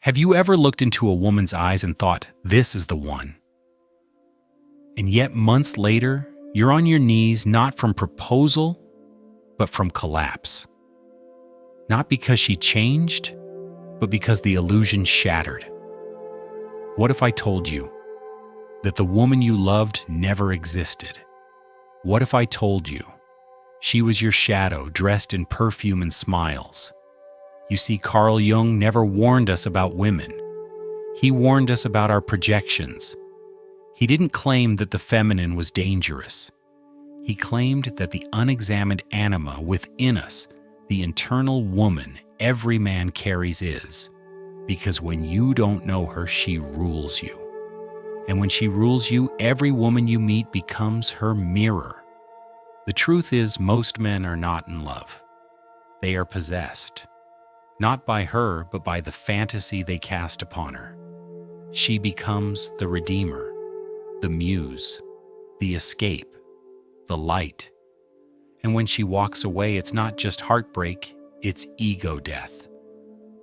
Have you ever looked into a woman's eyes and thought, this is the one? And yet months later, you're on your knees not from proposal, but from collapse. Not because she changed, but because the illusion shattered. What if I told you that the woman you loved never existed? What if I told you she was your shadow dressed in perfume and smiles? You see, Carl Jung never warned us about women. He warned us about our projections. He didn't claim that the feminine was dangerous. He claimed that the unexamined anima within us, the internal woman every man carries, is. Because when you don't know her, she rules you. And when she rules you, every woman you meet becomes her mirror. The truth is, most men are not in love. They are possessed. Not by her, but by the fantasy they cast upon her. She becomes the redeemer, the muse, the escape, the light. And when she walks away, it's not just heartbreak, it's ego death.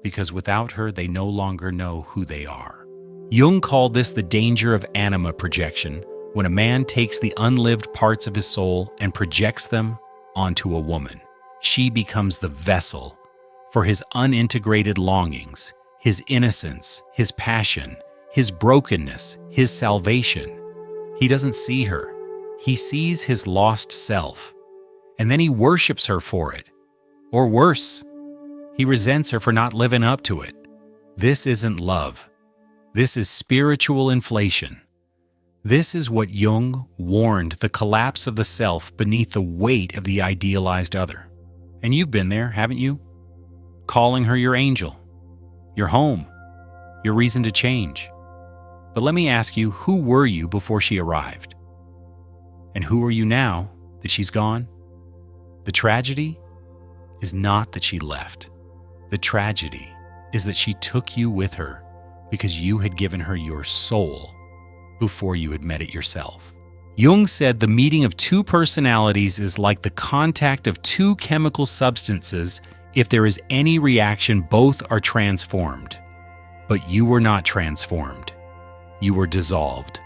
Because without her, they no longer know who they are. Jung called this the danger of anima projection, when a man takes the unlived parts of his soul and projects them onto a woman. She becomes the vessel for his unintegrated longings, his innocence, his passion, his brokenness, his salvation. He doesn't see her. He sees his lost self, and then he worships her for it. Or worse, he resents her for not living up to it. This isn't love. This is spiritual inflation. This is what Jung warned: the collapse of the self beneath the weight of the idealized other. And you've been there, haven't you? Calling her your angel, your home, your reason to change. But let me ask you, who were you before she arrived? And who are you now that she's gone? The tragedy is not that she left. The tragedy is that she took you with her because you had given her your soul before you had met it yourself. Jung said the meeting of two personalities is like the contact of two chemical substances. If there is any reaction, both are transformed. But you were not transformed. You were dissolved.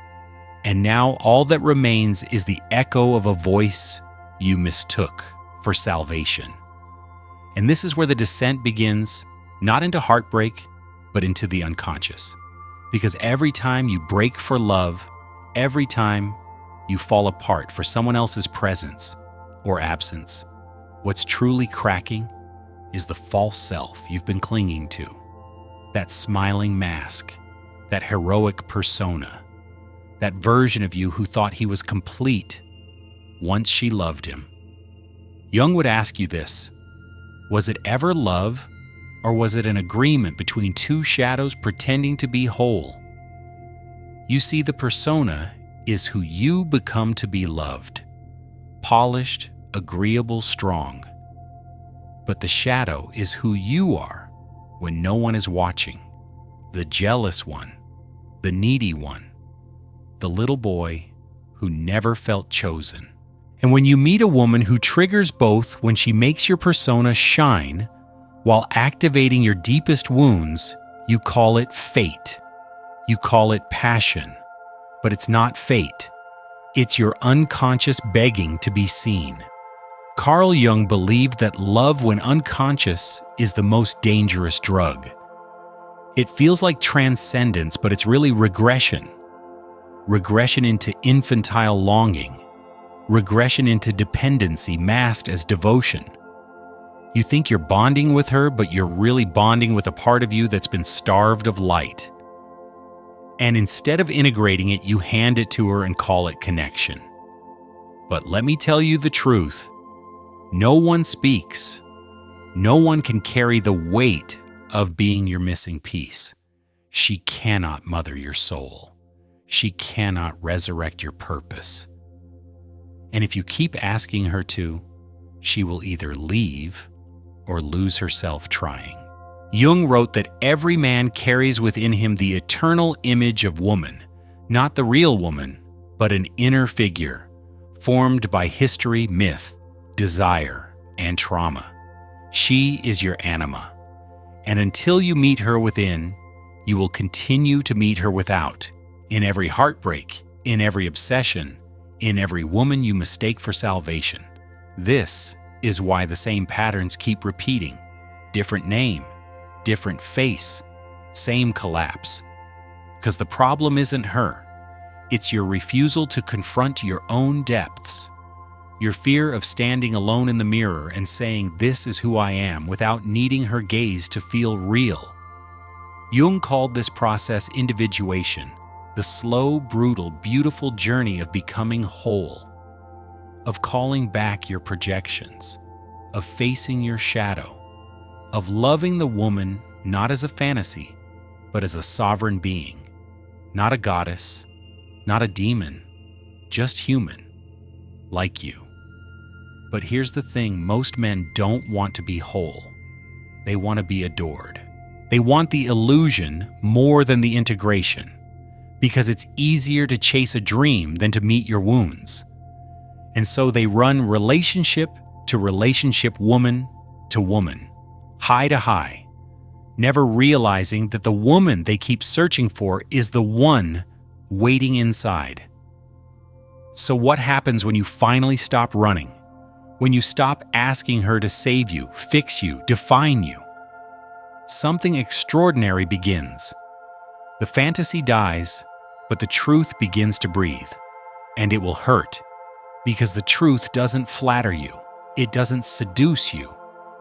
And now all that remains is the echo of a voice you mistook for salvation. And this is where the descent begins, not into heartbreak, but into the unconscious. Because every time you break for love, every time you fall apart for someone else's presence or absence, what's truly cracking is the false self you've been clinging to. That smiling mask, that heroic persona, that version of you who thought he was complete once she loved him. Jung would ask you this: was it ever love, or was it an agreement between two shadows pretending to be whole? You see, the persona is who you become to be loved, polished, agreeable, strong. But the shadow is who you are when no one is watching, the jealous one, the needy one, the little boy who never felt chosen. And when you meet a woman who triggers both, when she makes your persona shine while activating your deepest wounds, you call it fate. You call it passion. But it's not fate. It's your unconscious begging to be seen. Carl Jung believed that love, when unconscious, is the most dangerous drug. It feels like transcendence, but it's really regression. Regression into infantile longing. Regression into dependency masked as devotion. You think you're bonding with her, but you're really bonding with a part of you that's been starved of light. And instead of integrating it, you hand it to her and call it connection. But let me tell you the truth. No one speaks. No one can carry the weight of being your missing piece. She cannot mother your soul. She cannot resurrect your purpose. And if you keep asking her to, she will either leave or lose herself trying. Jung wrote that every man carries within him the eternal image of woman, not the real woman, but an inner figure, formed by history, myth, desire, and trauma. She is your anima. And until you meet her within, You will continue to meet her without, in every heartbreak, in every obsession, in every woman you mistake for salvation. This is why the same patterns keep repeating. Different name, different face, same collapse. Because the problem isn't her. It's your refusal to confront your own depths. Your fear of standing alone in the mirror and saying, "This is who I am," without needing her gaze to feel real. Jung called this process individuation, the slow, brutal, beautiful journey of becoming whole, of calling back your projections, of facing your shadow, of loving the woman not as a fantasy, but as a sovereign being, not a goddess, not a demon, just human, like you. But here's the thing, most men don't want to be whole. They want to be adored. They want the illusion more than the integration, because it's easier to chase a dream than to meet your wounds. And so they run relationship to relationship, woman to woman, high to high, never realizing that the woman they keep searching for is the one waiting inside. So what happens when you finally stop running? When you stop asking her to save you, fix you, define you? Something extraordinary begins. The fantasy dies, but the truth begins to breathe. And it will hurt, because the truth doesn't flatter you. It doesn't seduce you.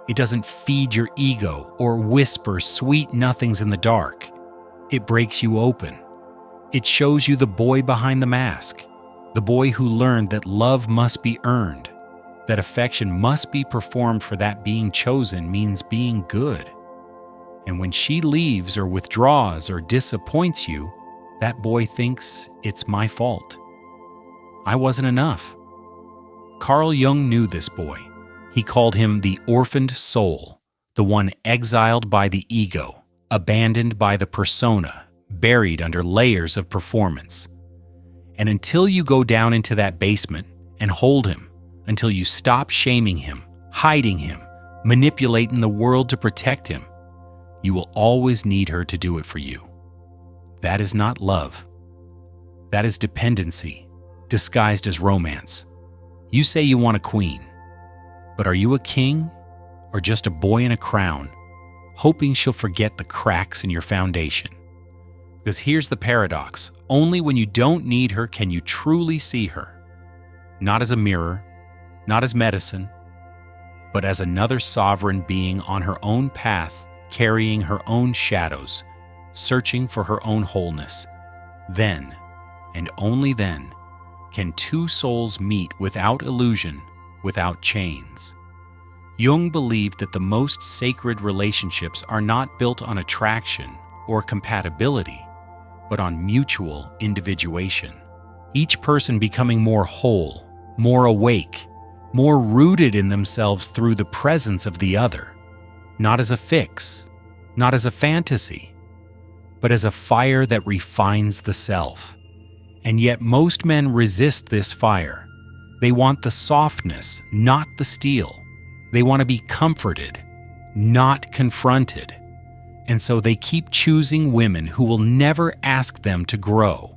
It doesn't feed your ego or whisper sweet nothings in the dark. It breaks you open. It shows you the boy behind the mask, the boy who learned that love must be earned, that affection must be performed, for that being chosen means being good. And when she leaves or withdraws or disappoints you, that boy thinks, "It's my fault. I wasn't enough." Carl Jung knew this boy. He called him the orphaned soul, the one exiled by the ego, abandoned by the persona, buried under layers of performance. And until you go down into that basement and hold him, until you stop shaming him, hiding him, manipulating the world to protect him, you will always need her to do it for you. That is not love. That is dependency, disguised as romance. You say you want a queen, but are you a king or just a boy in a crown, hoping she'll forget the cracks in your foundation? Because here's the paradox. Only when you don't need her can you truly see her. Not as a mirror, not as medicine, but as another sovereign being on her own path, carrying her own shadows, searching for her own wholeness. Then, and only then, can two souls meet without illusion, without chains. Jung believed that the most sacred relationships are not built on attraction or compatibility, but on mutual individuation. Each person becoming more whole, more awake, more rooted in themselves through the presence of the other, not as a fix, not as a fantasy, but as a fire that refines the self. And yet most men resist this fire. They want the softness, not the steel. They want to be comforted, not confronted. And so they keep choosing women who will never ask them to grow.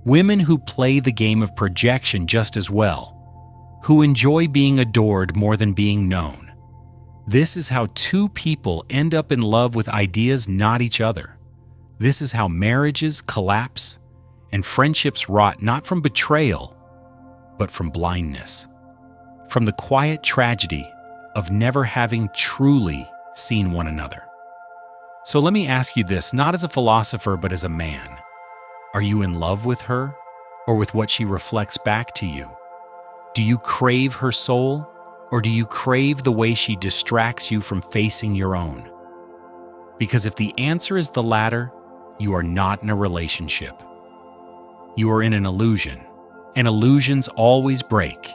Women who play the game of projection just as well, who enjoy being adored more than being known. This is how two people end up in love with ideas, not each other. This is how marriages collapse and friendships rot, not from betrayal, but from blindness, from the quiet tragedy of never having truly seen one another. So let me ask you this, not as a philosopher, but as a man. Are you in love with her, or with what she reflects back to you? Do you crave her soul, or do you crave the way she distracts you from facing your own? Because if the answer is the latter, you are not in a relationship. You are in an illusion, and illusions always break.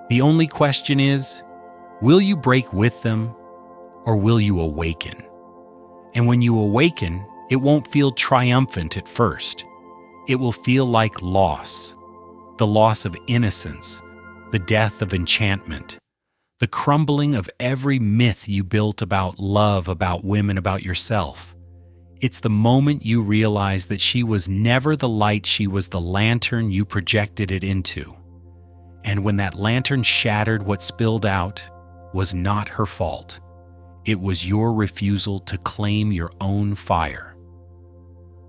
The only question is, will you break with them, or will you awaken? And when you awaken, it won't feel triumphant at first. It will feel like loss, the loss of innocence, the death of enchantment, the crumbling of every myth you built about love, about women, about yourself. It's the moment you realize that she was never the light, she was the lantern you projected it into. And when that lantern shattered, what spilled out was not her fault. It was your refusal to claim your own fire.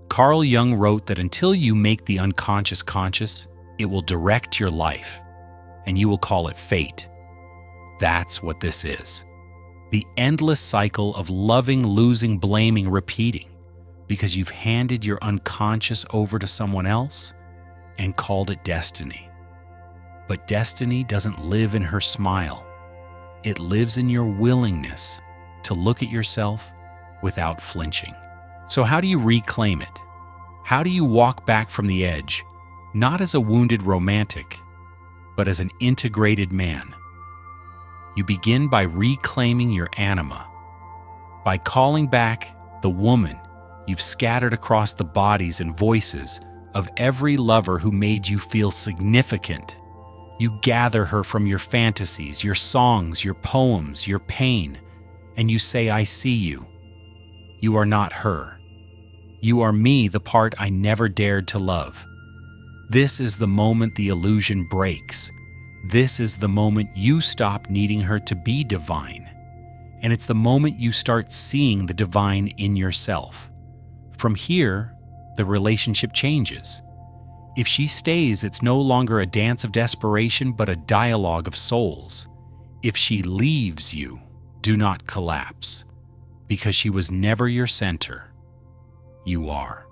Carl Jung wrote that until you make the unconscious conscious, it will direct your life, and you will call it fate. That's what this is. The endless cycle of loving, losing, blaming, repeating, because you've handed your unconscious over to someone else and called it destiny. But destiny doesn't live in her smile. It lives in your willingness to look at yourself without flinching. So how do you reclaim it? How do you walk back from the edge, not as a wounded romantic, but as an integrated man? You begin by reclaiming your anima, by calling back the woman you've scattered across the bodies and voices of every lover who made you feel significant. You gather her from your fantasies, your songs, your poems, your pain, and you say, I see you. You are not her. You are me, the part I never dared to love. This is the moment the illusion breaks. This is the moment you stop needing her to be divine. And it's the moment you start seeing the divine in yourself. From here, the relationship changes. If she stays, it's no longer a dance of desperation, but a dialogue of souls. If she leaves you, do not collapse, because she was never your center. You are.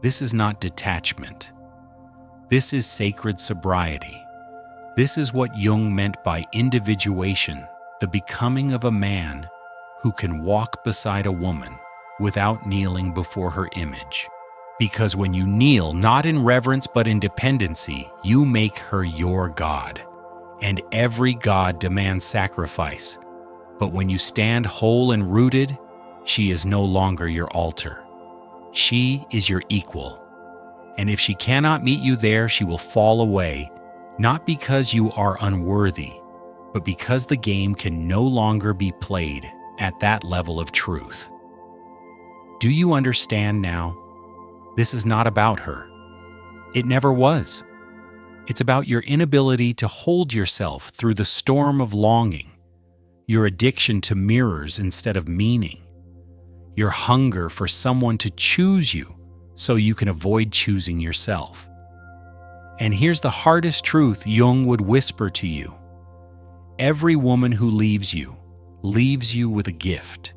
This is not detachment. This is sacred sobriety. This is what Jung meant by individuation, the becoming of a man who can walk beside a woman without kneeling before her image. Because when you kneel, not in reverence but in dependency, you make her your God. And every God demands sacrifice. But when you stand whole and rooted, she is no longer your altar. She is your equal. And if she cannot meet you there, she will fall away, not because you are unworthy, but because the game can no longer be played at that level of truth. Do you understand now? This is not about her. It never was. It's about your inability to hold yourself through the storm of longing, your addiction to mirrors instead of meaning, your hunger for someone to choose you so you can avoid choosing yourself. And here's the hardest truth Jung would whisper to you. Every woman who leaves you with a gift.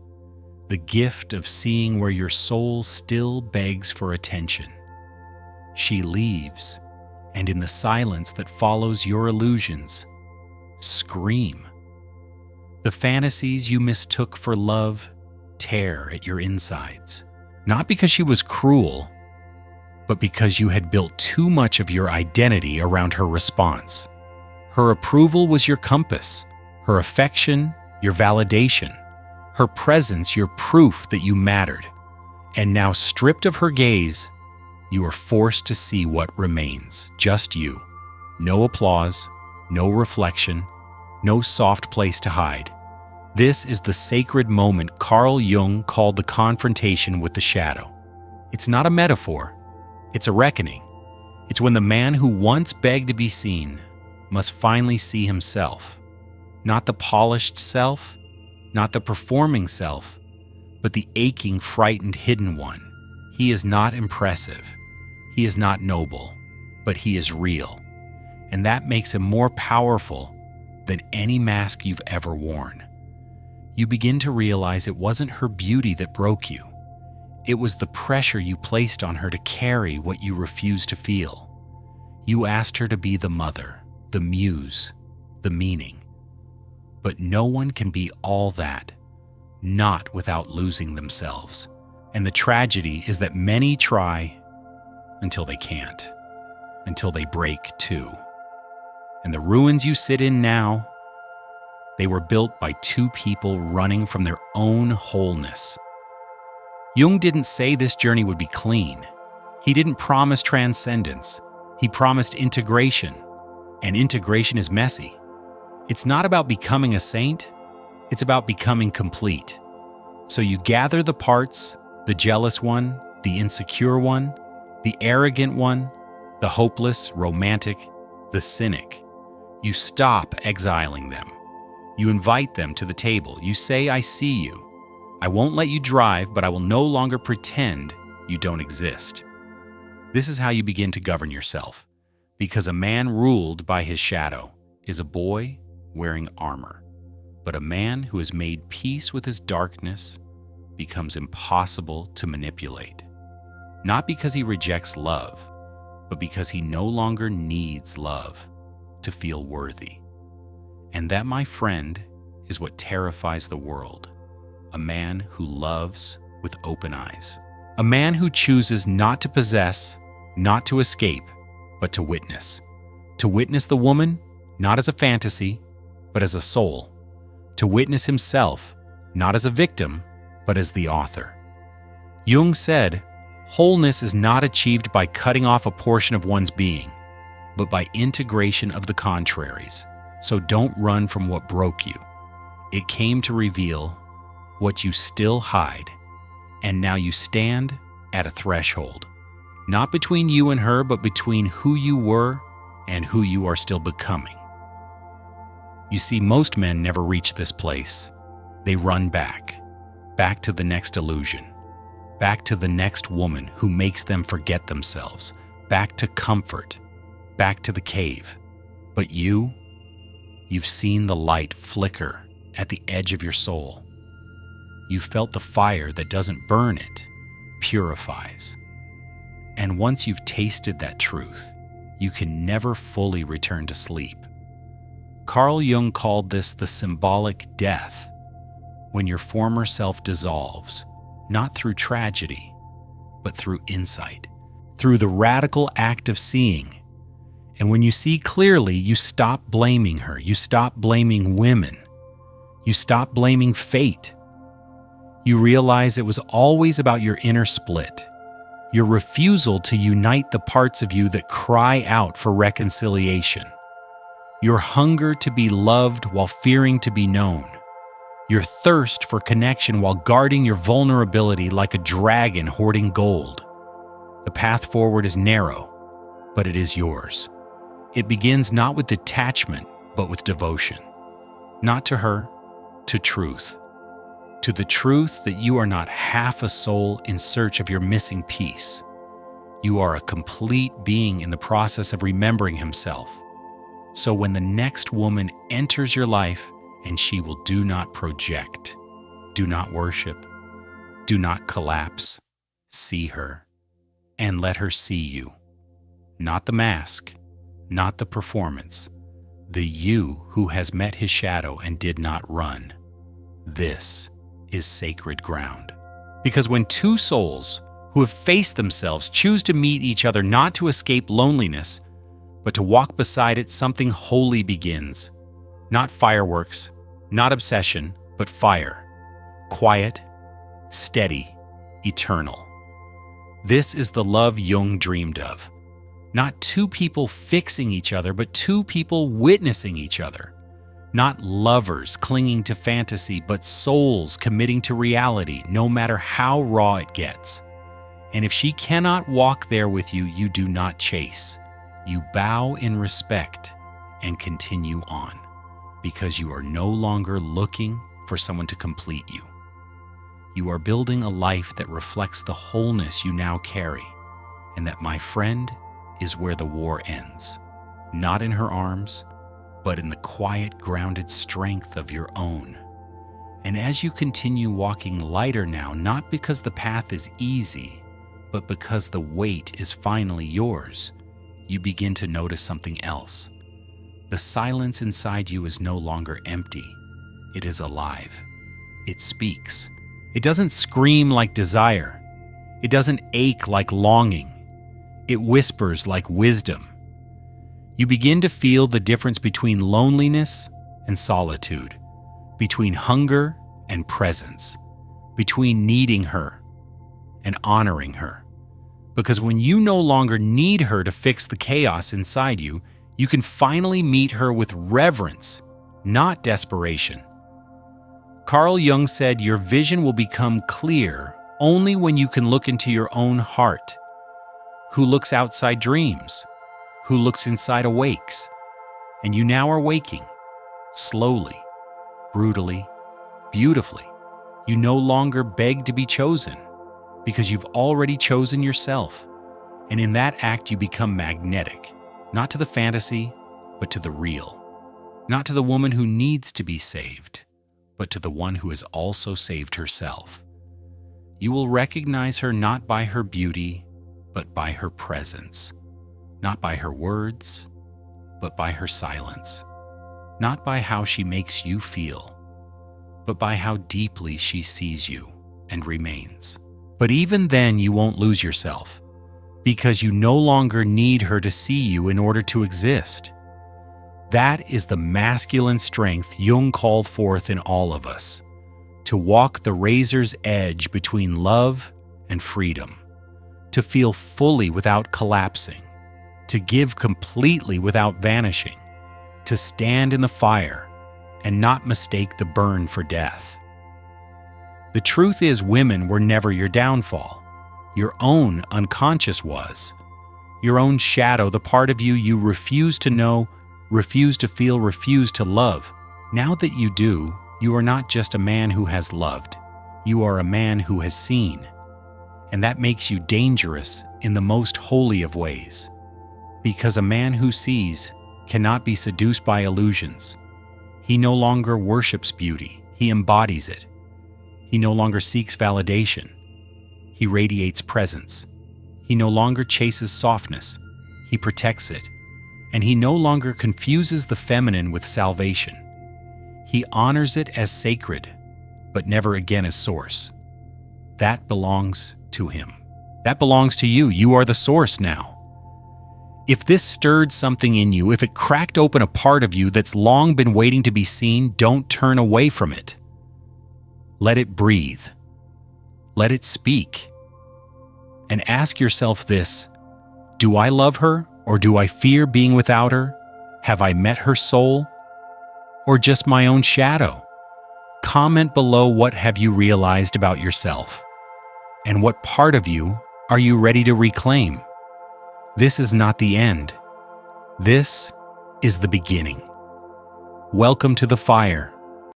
The gift of seeing where your soul still begs for attention. She leaves, and in the silence that follows your illusions, scream. The fantasies you mistook for love tear at your insides, not because she was cruel, but because you had built too much of your identity around her response. Her approval was your compass, her affection your validation, her presence your proof that you mattered. And now, stripped of her gaze, you are forced to see what remains, just you. No applause, no reflection, no soft place to hide. This is the sacred moment Carl Jung called the confrontation with the shadow. It's not a metaphor, it's a reckoning. It's when the man who once begged to be seen must finally see himself. Not the polished self, not the performing self, but the aching, frightened, hidden one. He is not impressive. He is not noble, but he is real. And that makes him more powerful than any mask you've ever worn. You begin to realize it wasn't her beauty that broke you. It was the pressure you placed on her to carry what you refused to feel. You asked her to be the mother, the muse, the meaning. But no one can be all that, not without losing themselves. And the tragedy is that many try until they can't, until they break too. And the ruins you sit in now, they were built by two people running from their own wholeness. Jung didn't say this journey would be clean. He didn't promise transcendence. He promised integration. And integration is messy. It's not about becoming a saint. It's about becoming complete. So you gather the parts, the jealous one, the insecure one, the arrogant one, the hopeless, romantic, the cynic. You stop exiling them. You invite them to the table. You say, I see you. I won't let you drive, but I will no longer pretend you don't exist. This is how you begin to govern yourself, because a man ruled by his shadow is a boy wearing armor. But a man who has made peace with his darkness becomes impossible to manipulate. Not because he rejects love, but because he no longer needs love to feel worthy. And that, my friend, is what terrifies the world. A man who loves with open eyes. A man who chooses not to possess, not to escape, but to witness. To witness the woman, not as a fantasy, but as a soul. To witness himself, not as a victim, but as the author. Jung said, wholeness is not achieved by cutting off a portion of one's being, but by integration of the contraries. So don't run from what broke you. It came to reveal what you still hide, and now you stand at a threshold, not between you and her, but between who you were and who you are still becoming. You see, most men never reach this place. They run back to the next illusion, back to the next woman who makes them forget themselves, back to comfort, back to the cave. But you've seen the light flicker at the edge of your soul. You've felt the fire that doesn't burn, it purifies. And once you've tasted that truth, you can never fully return to sleep. Carl Jung called this the symbolic death, when your former self dissolves, not through tragedy, but through insight, through the radical act of seeing. And when you see clearly, you stop blaming her. You stop blaming women. You stop blaming fate. You realize it was always about your inner split, your refusal to unite the parts of you that cry out for reconciliation, your hunger to be loved while fearing to be known, your thirst for connection while guarding your vulnerability like a dragon hoarding gold. The path forward is narrow, but it is yours. It begins not with detachment, but with devotion. Not to her, to truth. To the truth that you are not half a soul in search of your missing piece. You are a complete being in the process of remembering himself. So when the next woman enters your life, and she will do not project, do not worship, do not collapse, see her, and let her see you. Not the mask, not the performance, the you who has met his shadow and did not run. This is sacred ground. Because when two souls who have faced themselves choose to meet each other not to escape loneliness, but to walk beside it, something holy begins. Not fireworks, not obsession, but fire. Quiet, steady, eternal. This is the love Jung dreamed of. Not two people fixing each other, but two people witnessing each other. Not lovers clinging to fantasy, but souls committing to reality, no matter how raw it gets. And if she cannot walk there with you, you do not chase. You bow in respect and continue on, because you are no longer looking for someone to complete you. You are building a life that reflects the wholeness you now carry, and that, my friend, is where the war ends. Not in her arms, but in the quiet, grounded strength of your own. And as you continue walking lighter now, not because the path is easy, but because the weight is finally yours, you begin to notice something else. The silence inside you is no longer empty. It is alive. It speaks. It doesn't scream like desire. It doesn't ache like longing. It whispers like wisdom. You begin to feel the difference between loneliness and solitude, between hunger and presence, between needing her and honoring her. Because when you no longer need her to fix the chaos inside you, you can finally meet her with reverence, not desperation. Carl Jung said, your vision will become clear only when you can look into your own heart. Who looks outside dreams? Who looks inside awakes? And you now are waking, slowly, brutally, beautifully. You no longer beg to be chosen, because you've already chosen yourself. And in that act, you become magnetic, not to the fantasy, but to the real. Not to the woman who needs to be saved, but to the one who has also saved herself. You will recognize her not by her beauty, but by her presence. Not by her words, but by her silence. Not by how she makes you feel, but by how deeply she sees you and remains. But even then, you won't lose yourself, because you no longer need her to see you in order to exist. That is the masculine strength Jung called forth in all of us, to walk the razor's edge between love and freedom, to feel fully without collapsing, to give completely without vanishing, to stand in the fire and not mistake the burn for death. The truth is, women were never your downfall. Your own unconscious was. Your own shadow, the part of you you refuse to know, refuse to feel, refuse to love. Now that you do, you are not just a man who has loved. You are a man who has seen. And that makes you dangerous in the most holy of ways. Because a man who sees cannot be seduced by illusions. He no longer worships beauty. He embodies it. He no longer seeks validation. He radiates presence. He no longer chases softness. He protects it. And he no longer confuses the feminine with salvation. He honors it as sacred, but never again as source. That belongs to him. That belongs to you. You are the source now. If this stirred something in you, if it cracked open a part of you that's long been waiting to be seen, don't turn away from it. Let it breathe. Let it speak. And ask yourself this: do I love her? Or do I fear being without her? Have I met her soul? Or just my own shadow? Comment below, what have you realized about yourself? And what part of you are you ready to reclaim? This is not the end. This is the beginning. Welcome to the fire.